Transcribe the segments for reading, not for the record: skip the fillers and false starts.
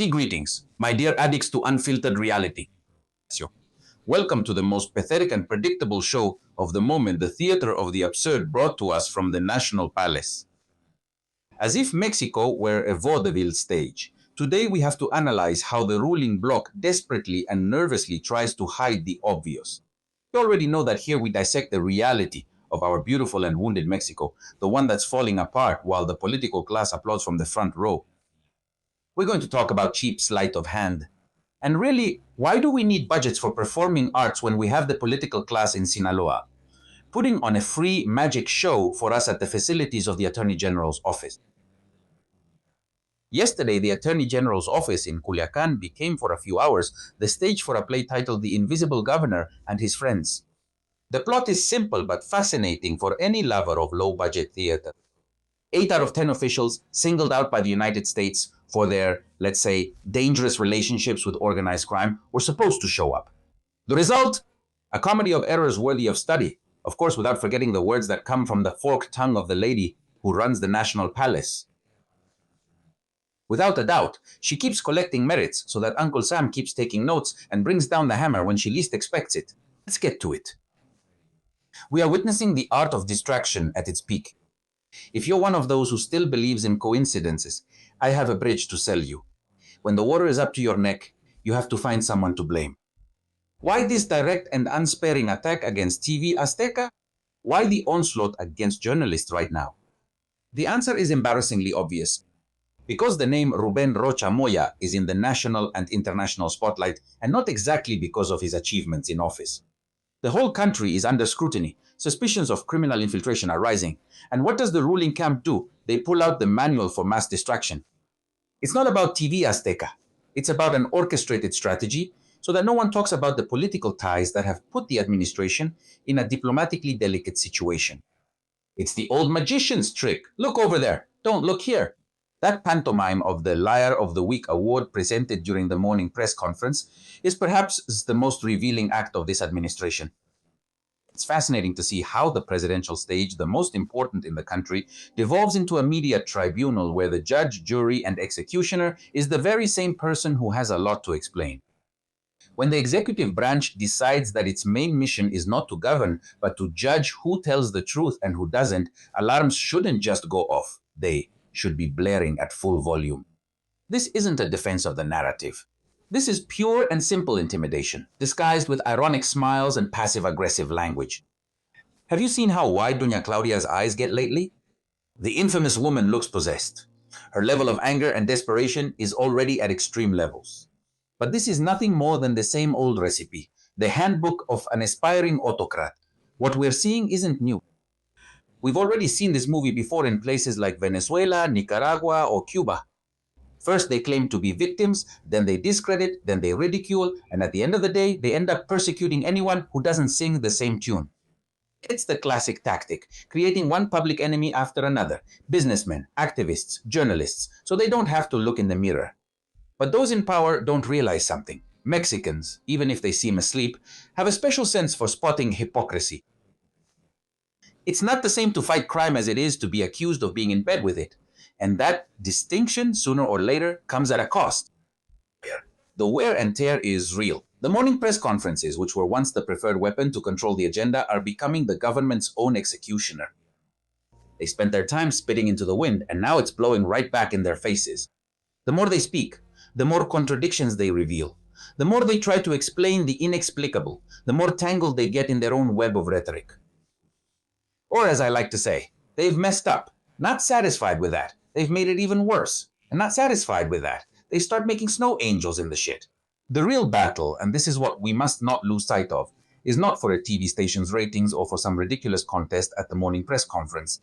Greetings, my dear addicts to unfiltered reality. Welcome to the most pathetic and predictable show of the moment, the theater of the absurd brought to us from the National Palace. As if Mexico were a vaudeville stage, today we have to analyze how the ruling bloc desperately and nervously tries to hide the obvious. You already know that here we dissect the reality of our beautiful and wounded Mexico, the one that's falling apart while the political class applauds from the front row. We're going to talk about cheap sleight of hand. And really, why do we need budgets for performing arts when we have the political class in Sinaloa putting on a free magic show for us at the facilities of the Attorney General's office? Yesterday, the Attorney General's office in Culiacan became for a few hours the stage for a play titled The Invisible Governor and His Friends. The plot is simple but fascinating for any lover of low-budget theater. 8 out of 10 officials singled out by the United States for their, let's say, dangerous relationships with organized crime were supposed to show up. The result? A comedy of errors worthy of study, of course without forgetting the words that come from the forked tongue of the lady who runs the National Palace. Without a doubt, she keeps collecting merits so that Uncle Sam keeps taking notes and brings down the hammer when she least expects it. Let's get to it. We are witnessing the art of distraction at its peak. If you're one of those who still believes in coincidences, I have a bridge to sell you. When the water is up to your neck, you have to find someone to blame. Why this direct and unsparing attack against TV Azteca? Why the onslaught against journalists right now? The answer is embarrassingly obvious. Because the name Ruben Rocha Moya is in the national and international spotlight, and not exactly because of his achievements in office. The whole country is under scrutiny. Suspicions of criminal infiltration are rising. And what does the ruling camp do? They pull out the manual for mass distraction. It's not about TV Azteca. It's about an orchestrated strategy so that no one talks about the political ties that have put the administration in a diplomatically delicate situation. It's the old magician's trick. Look over there. Don't look here. That pantomime of the Liar of the Week award presented during the morning press conference is perhaps the most revealing act of this administration. It's fascinating to see how the presidential stage, the most important in the country, devolves into a media tribunal where the judge, jury, and executioner is the very same person who has a lot to explain. When the executive branch decides that its main mission is not to govern, but to judge who tells the truth and who doesn't, alarms shouldn't just go off. They should be blaring at full volume. This isn't a defense of the narrative. This is pure and simple intimidation, disguised with ironic smiles and passive-aggressive language. Have you seen how wide Doña Claudia's eyes get lately? The infamous woman looks possessed. Her level of anger and desperation is already at extreme levels. But this is nothing more than the same old recipe, the handbook of an aspiring autocrat. What we're seeing isn't new. We've already seen this movie before in places like Venezuela, Nicaragua, or Cuba. First they claim to be victims, then they discredit, then they ridicule, and at the end of the day, they end up persecuting anyone who doesn't sing the same tune. It's the classic tactic, creating one public enemy after another, businessmen, activists, journalists, so they don't have to look in the mirror. But those in power don't realize something. Mexicans, even if they seem asleep, have a special sense for spotting hypocrisy. It's not the same to fight crime as it is to be accused of being in bed with it. And that distinction, sooner or later, comes at a cost. The wear and tear is real. The morning press conferences, which were once the preferred weapon to control the agenda, are becoming the government's own executioner. They spent their time spitting into the wind, and now it's blowing right back in their faces. The more they speak, the more contradictions they reveal. The more they try to explain the inexplicable, the more tangled they get in their own web of rhetoric. Or as I like to say, they've messed up. Not satisfied with that, they've made it even worse. And not satisfied with that, they start making snow angels in the shit. The real battle, and this is what we must not lose sight of, is not for a TV station's ratings or for some ridiculous contest at the morning press conference.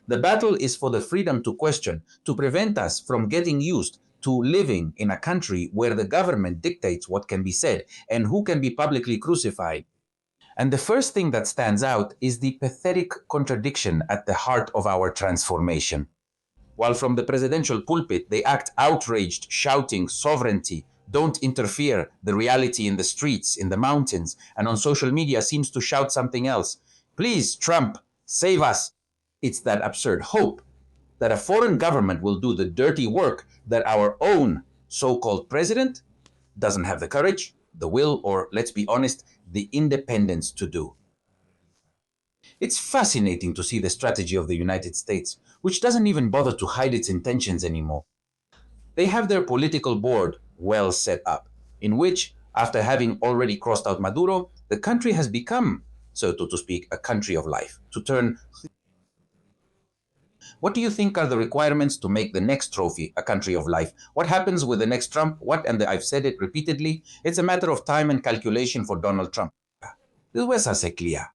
The battle is for the freedom to question, to prevent us from getting used to living in a country where the government dictates what can be said and who can be publicly crucified. And the first thing that stands out is the pathetic contradiction at the heart of our transformation. While from the presidential pulpit they act outraged, shouting sovereignty, don't interfere, the reality in the streets, in the mountains, and on social media seems to shout something else. Please, Trump, save us. It's that absurd hope that a foreign government will do the dirty work that our own so-called president doesn't have the courage, the will, or let's be honest, the independence to do. It's fascinating to see the strategy of the United States, which doesn't even bother to hide its intentions anymore. They have their political board well set up, in which, after having already crossed out Maduro, the country has become, so to speak, a country of life. To turn, what do you think are the requirements to make the next trophy a country of life? What happens with the next Trump? I've said it repeatedly, it's a matter of time and calculation for Donald Trump. This was a clear.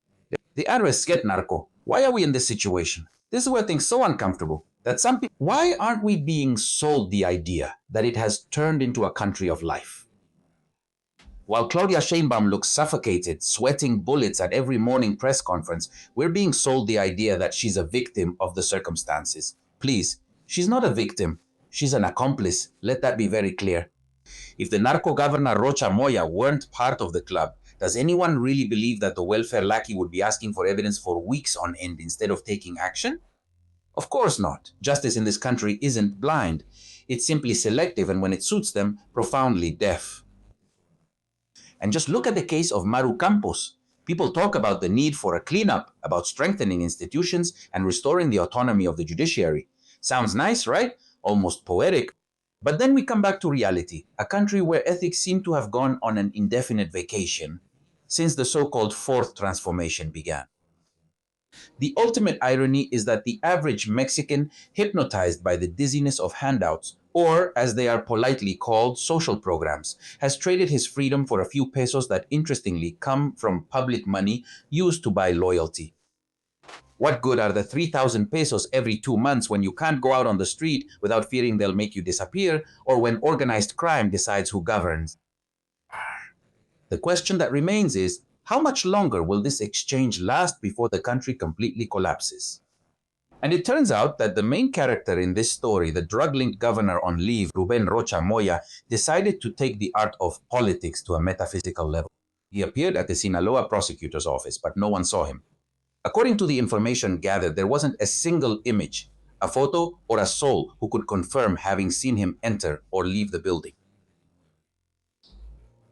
The IRS get narco. Why are we in this situation? This is where things so uncomfortable that some people, why aren't we being sold the idea that it has turned into a country of life? While Claudia Sheinbaum looks suffocated, sweating bullets at every morning press conference, we're being sold the idea that she's a victim of the circumstances. Please, she's not a victim. She's an accomplice. Let that be very clear. If the narco governor Rocha Moya weren't part of the club, does anyone really believe that the welfare lackey would be asking for evidence for weeks on end instead of taking action? Of course not. Justice in this country isn't blind. It's simply selective and, when it suits them, profoundly deaf. And just look at the case of Maru Campos. People talk about the need for a cleanup, about strengthening institutions and restoring the autonomy of the judiciary. Sounds nice, right? Almost poetic. But then we come back to reality, a country where ethics seem to have gone on an indefinite vacation since the so-called fourth transformation began. The ultimate irony is that the average Mexican, hypnotized by the dizziness of handouts, or as they are politely called, social programs, has traded his freedom for a few pesos that interestingly come from public money used to buy loyalty. What good are the 3,000 pesos every 2 months when you can't go out on the street without fearing they'll make you disappear, or when organized crime decides who governs? The question that remains is, how much longer will this exchange last before the country completely collapses? And it turns out that the main character in this story, the drug-linked governor on leave, Ruben Rocha Moya, decided to take the art of politics to a metaphysical level. He appeared at the Sinaloa prosecutor's office, but no one saw him. According to the information gathered, there wasn't a single image, a photo, or a soul who could confirm having seen him enter or leave the building.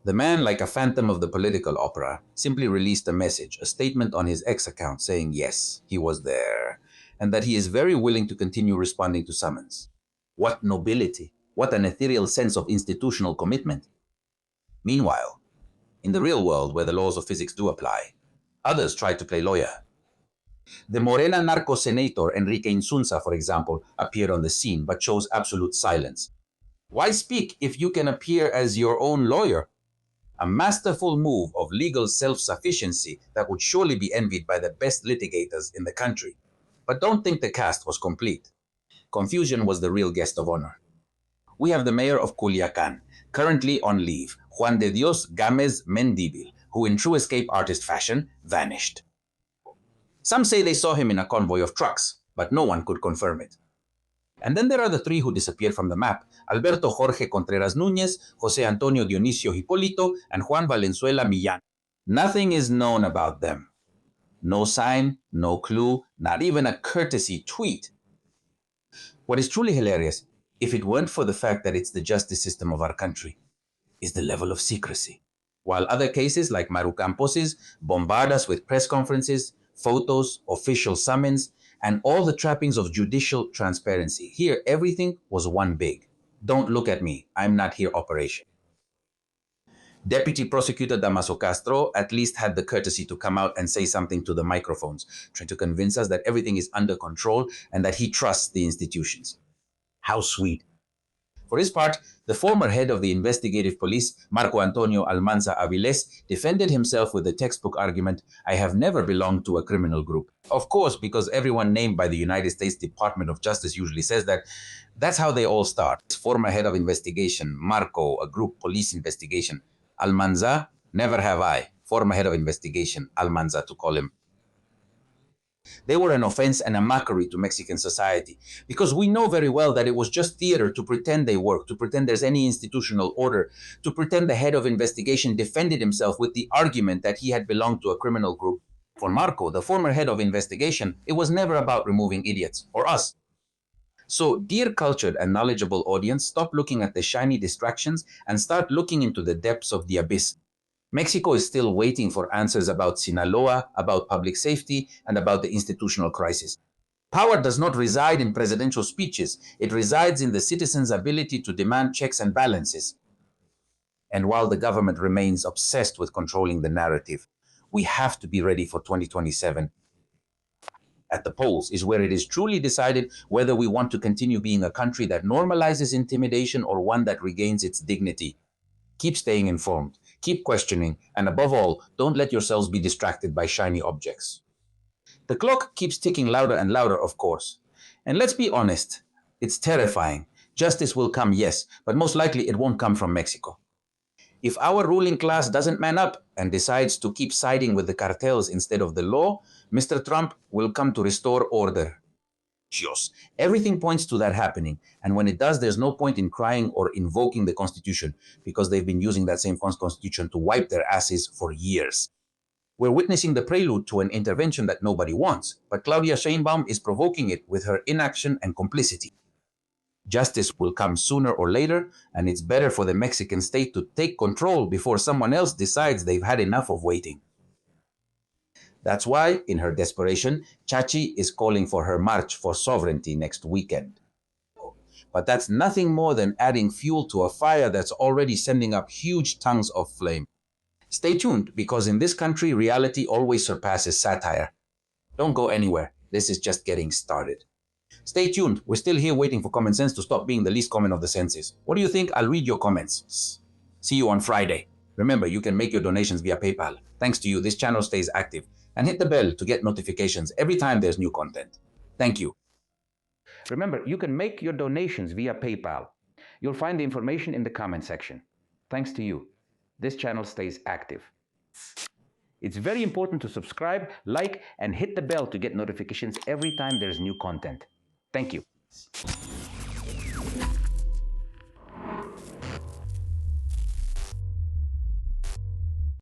The man, like a phantom of the political opera, simply released a message, a statement on his X account saying yes, he was there, and that he is very willing to continue responding to summons. What nobility! What an ethereal sense of institutional commitment! Meanwhile, in the real world where the laws of physics do apply, others try to play lawyer. The Morena narco senator Enrique Insunza, for example, appeared on the scene but chose absolute silence. Why speak if you can appear as your own lawyer? A masterful move of legal self-sufficiency that would surely be envied by the best litigators in the country. But don't think the cast was complete. Confusion was the real guest of honor. We have the mayor of Culiacan, currently on leave, Juan de Dios Gámez Mendíbil, who in true escape artist fashion vanished. Some say they saw him in a convoy of trucks, but no one could confirm it. And then there are the three who disappeared from the map: Alberto Jorge Contreras Núñez, José Antonio Dionisio Hipólito, and Juan Valenzuela Millán. Nothing is known about them. No sign, no clue, not even a courtesy tweet. What is truly hilarious, if it weren't for the fact that it's the justice system of our country, is the level of secrecy. While other cases like Maru Campos's bombard us with press conferences, photos, official summons, and all the trappings of judicial transparency. Here, everything was one big. Don't look at me. I'm not here operation. Deputy Prosecutor Damaso Castro at least had the courtesy to come out and say something to the microphones, trying to convince us that everything is under control and that he trusts the institutions. How sweet. For his part, the former head of the investigative police, Marco Antonio Almanza Avilés, defended himself with the textbook argument, "I have never belonged to a criminal group." Of course, because everyone named by the United States Department of Justice usually says that. That's how they all start. Former head of investigation, Marco, a group police investigation. Almanza, never have I. Former head of investigation, Almanza to call him. They were an offense and a mockery to Mexican society, because we know very well that it was just theater to pretend they work, to pretend there's any institutional order, to pretend the head of investigation defended himself with the argument that he had belonged to a criminal group. For Marco, the former head of investigation, it was never about removing idiots, or us. So, dear cultured and knowledgeable audience, stop looking at the shiny distractions and start looking into the depths of the abyss. Mexico is still waiting for answers about Sinaloa, about public safety, and about the institutional crisis. Power does not reside in presidential speeches. It resides in the citizens' ability to demand checks and balances. And while the government remains obsessed with controlling the narrative, we have to be ready for 2027. At the polls is where it is truly decided whether we want to continue being a country that normalizes intimidation or one that regains its dignity. Keep staying informed, keep questioning, and above all, don't let yourselves be distracted by shiny objects. The clock keeps ticking louder and louder, of course. And let's be honest, it's terrifying. Justice will come, yes, but most likely it won't come from Mexico. If our ruling class doesn't man up and decides to keep siding with the cartels instead of the law, Mr. Trump will come to restore order. Dios. Everything points to that happening, and when it does, there's no point in crying or invoking the Constitution, because they've been using that same Constitution to wipe their asses for years. We're witnessing the prelude to an intervention that nobody wants, but Claudia Sheinbaum is provoking it with her inaction and complicity. Justice will come sooner or later, and it's better for the Mexican state to take control before someone else decides they've had enough of waiting. That's why, in her desperation, Chachi is calling for her march for sovereignty next weekend. But that's nothing more than adding fuel to a fire that's already sending up huge tongues of flame. Stay tuned, because in this country, reality always surpasses satire. Don't go anywhere. This is just getting started. Stay tuned. We're still here waiting for common sense to stop being the least common of the senses. What do you think? I'll read your comments. See you on Friday. Remember, you can make your donations via PayPal. Thanks to you, this channel stays active. And hit the bell to get notifications every time there's new content. Thank you. Remember, you can make your donations via PayPal. You'll find the information in the comment section. Thanks to you, this channel stays active. It's very important to subscribe, like, and hit the bell to get notifications every time there's new content. Thank you.